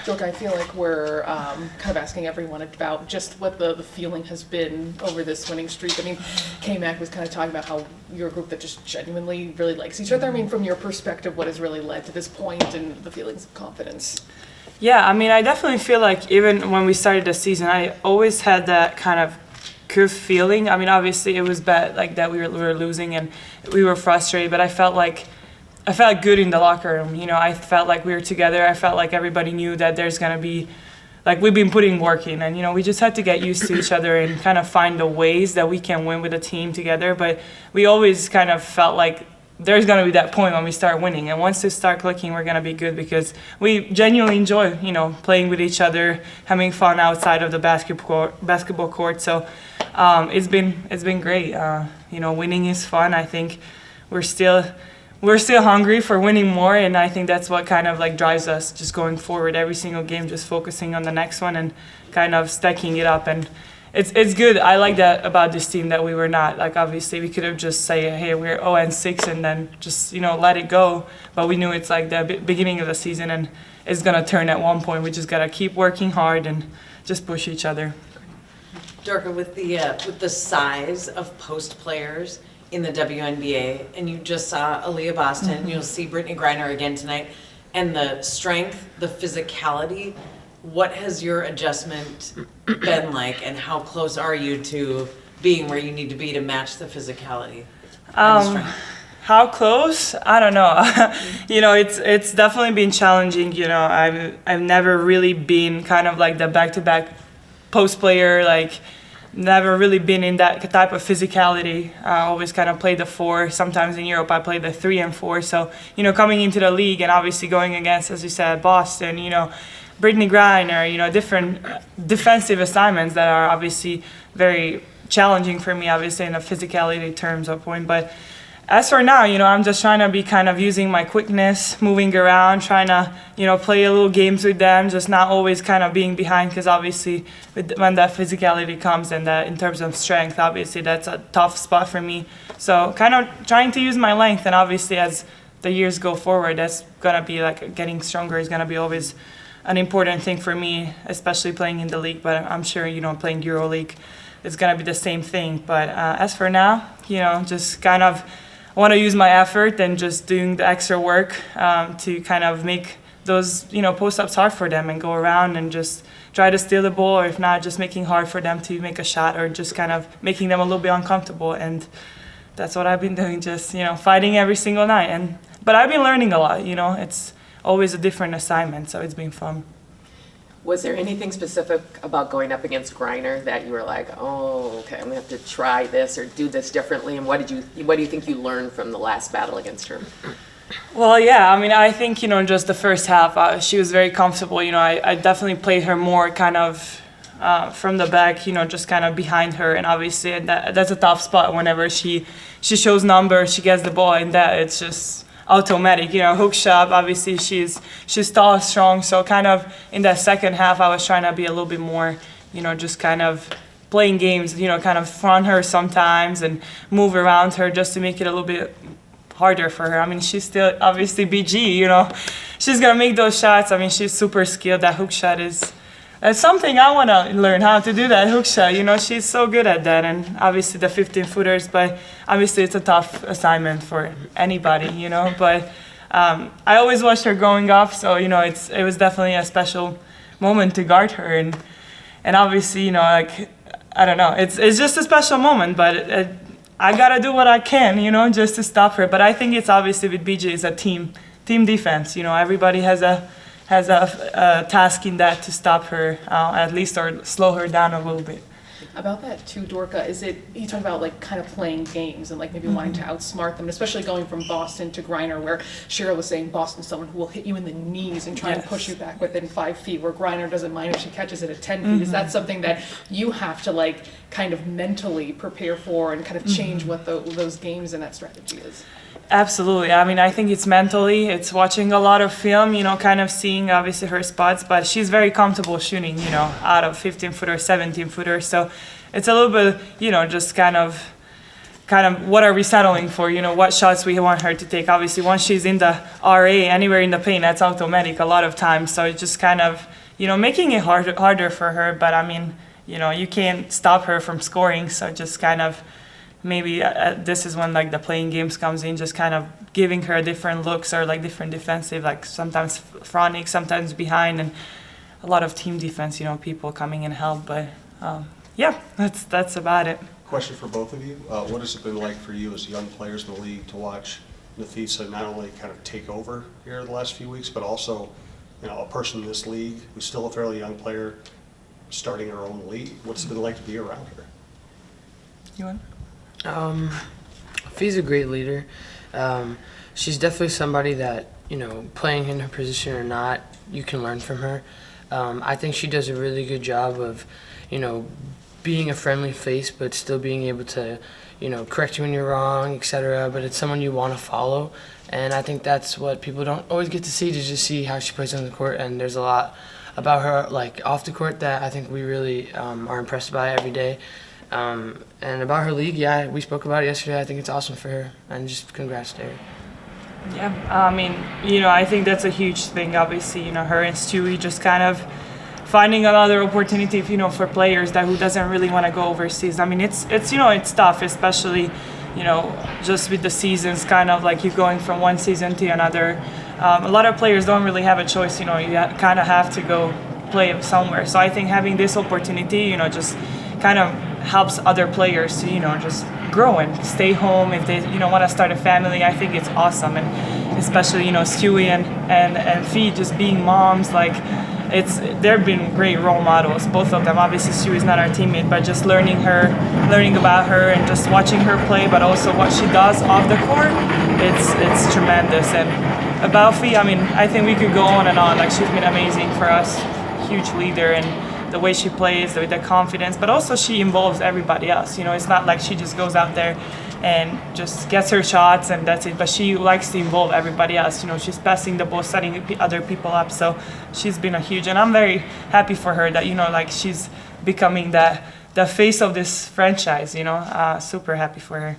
Dorka, I feel like we're kind of asking everyone about just what the feeling has been over this winning streak. I mean, K-Mac was kind of talking about how you're a group that just genuinely really likes each other. I mean, from your perspective, what has really led to this point and the feelings of confidence? Yeah, I mean, I definitely feel like even when we started the season, I always had that kind of good feeling. I mean, obviously it was bad, like that we were losing and we were frustrated, but I felt good in the locker room. You know, I felt like we were together. I felt like everybody knew that there's going to be, like, we've been putting work in. And, you know, we just had to get used to each other and kind of find the ways that we can win with a team together. But we always kind of felt like there's going to be that point when we start winning. And once they start clicking, we're going to be good because we genuinely enjoy, you know, playing with each other, having fun outside of the basketball court. So it's been great. You know, winning is fun. I think we're still hungry for winning more, and I think that's what kind of like drives us just going forward every single game, just focusing on the next one and kind of stacking it up. And it's good. I like that about this team, that we were not, like, obviously we could have just say, hey, we're 0-6 and then just, you know, let it go. But we knew it's like the beginning of the season and it's going to turn at one point. We just got to keep working hard and just push each other. Dorka, with the size of post players in the WNBA, and you just saw Aaliyah Boston, you'll see Brittany Griner again tonight, and the strength, the physicality, what has your adjustment been like, and how close are you to being where you need to be to match the physicality and the strength? How close? I don't know. You know, it's definitely been challenging. You know, I've never really been kind of like the back-to-back post player, like never really been in that type of physicality. I always kind of played the 4. Sometimes in Europe I played the 3 and 4. So, you know, coming into the league and obviously going against, as you said, Boston, you know, Brittany Griner, you know, different defensive assignments that are obviously very challenging for me, obviously in the physicality terms of point. But as for now, you know, I'm just trying to be kind of using my quickness, moving around, trying to, you know, play a little games with them, just not always kind of being behind, because obviously when that physicality comes and that in terms of strength, obviously that's a tough spot for me. So kind of trying to use my length, and obviously as the years go forward, that's going to be like getting stronger is going to be always an important thing for me, especially playing in the league. But I'm sure, you know, playing EuroLeague, it's going to be the same thing. But as for now, you know, just kind of want to use my effort and just doing the extra work to kind of make those, you know, post-ups hard for them and go around and just try to steal the ball, or if not, just making hard for them to make a shot, or just kind of making them a little bit uncomfortable. And that's what I've been doing, just, you know, fighting every single night. But I've been learning a lot, you know. It's always a different assignment, so it's been fun. Was there anything specific about going up against Griner that you were like, oh, okay, I'm gonna have to try this or do this differently? And what do you think you learned from the last battle against her? Well, yeah, I mean, I think, you know, just the first half, she was very comfortable. You know, I definitely played her more kind of from the back, you know, just kind of behind her. And obviously that's a tough spot whenever she shows numbers, she gets the ball, and that it's just automatic, you know, hook shot. Obviously she's tall, strong, so kind of in that second half I was trying to be a little bit more, you know, just kind of playing games, you know, kind of front her sometimes and move around her just to make it a little bit harder for her. I mean, she's still obviously BG, you know, she's gonna make those shots. I mean, she's super skilled. That hook shot that's something I want to learn, how to do that hook shot. You know, she's so good at that. And obviously the 15-footers, but obviously it's a tough assignment for anybody, you know. But I always watched her growing up, so, you know, it was definitely a special moment to guard her. And obviously, you know, like, I don't know, it's just a special moment, but I got to do what I can, you know, just to stop her. But I think it's obviously with BJ, it's a team defense. You know, everybody has a task in that to stop her, at least, or slow her down a little bit. About that too, Dorka, you talk about like kind of playing games and like maybe wanting to outsmart them, especially going from Boston to Griner, where Shira was saying Boston's someone who will hit you in the knees and try to push you back within 5 feet, where Griner doesn't mind if she catches it at 10 feet. Is that something that you have to like kind of mentally prepare for and kind of change what those games and that strategy is? Absolutely. I mean, I think it's mentally, it's watching a lot of film, you know, kind of seeing obviously her spots, but she's very comfortable shooting, you know, out of 15-footer, 17-footer. So it's a little bit, you know, just kind of kind of what are we settling for, you know, what shots we want her to take. Obviously, once she's in the RA, anywhere in the paint, that's automatic a lot of times. So it's just kind of, you know, making it harder for her. But I mean, you know, you can't stop her from scoring. So just kind of maybe this is when like the playing games comes in, just kind of giving her different looks or like different defensive, like sometimes fronting, sometimes behind, and a lot of team defense, you know, people coming in help. But yeah, that's about it. Question for both of you. What has it been like for you as young players in the league to watch Nafisa not only kind of take over here the last few weeks, but also, you know, a person in this league who's still a fairly young player starting her own league? What's it been like to be around her? You want? Fee's a great leader. She's definitely somebody that, you know, playing in her position or not, you can learn from her. I think she does a really good job of, you know, being a friendly face, but still being able to, you know, correct you when you're wrong, etc. But it's someone you want to follow, and I think that's what people don't always get to see, to just see how she plays on the court. And there's a lot about her, like off the court, that I think we really are impressed by every day. And about her league, yeah, we spoke about it yesterday. I think it's awesome for her, and just congrats to her. Yeah, I mean, you know, I think that's a huge thing. Obviously, you know, her and Stewie just kind of finding another opportunity, you know, for players that who doesn't really want to go overseas. I mean, it's you know, it's tough, especially, you know, just with the seasons, kind of like you going from one season to another. A lot of players don't really have a choice, you know, you kind of have to go play somewhere. So I think having this opportunity, you know, just kind of helps other players to, you know, just grow and stay home if they, you know, want to start a family. I think it's awesome. And especially, you know, Stewie and Fee just being moms, like, they've been great role models, both of them. Obviously, Stewie's not our teammate, but just learning about her and just watching her play, but also what she does off the court, it's tremendous. And about Fee, I mean, I think we could go on and on. Like, she's been amazing for us, huge leader, and the way she plays, the confidence, but also she involves everybody else. You know, it's not like she just goes out there and just gets her shots and that's it, but she likes to involve everybody else. You know, she's passing the ball, setting other people up, so she's been a huge, and I'm very happy for her that, you know, like, she's becoming the face of this franchise, you know. Super happy for her.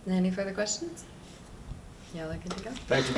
Any further questions? Y'all are good to go. Thank you.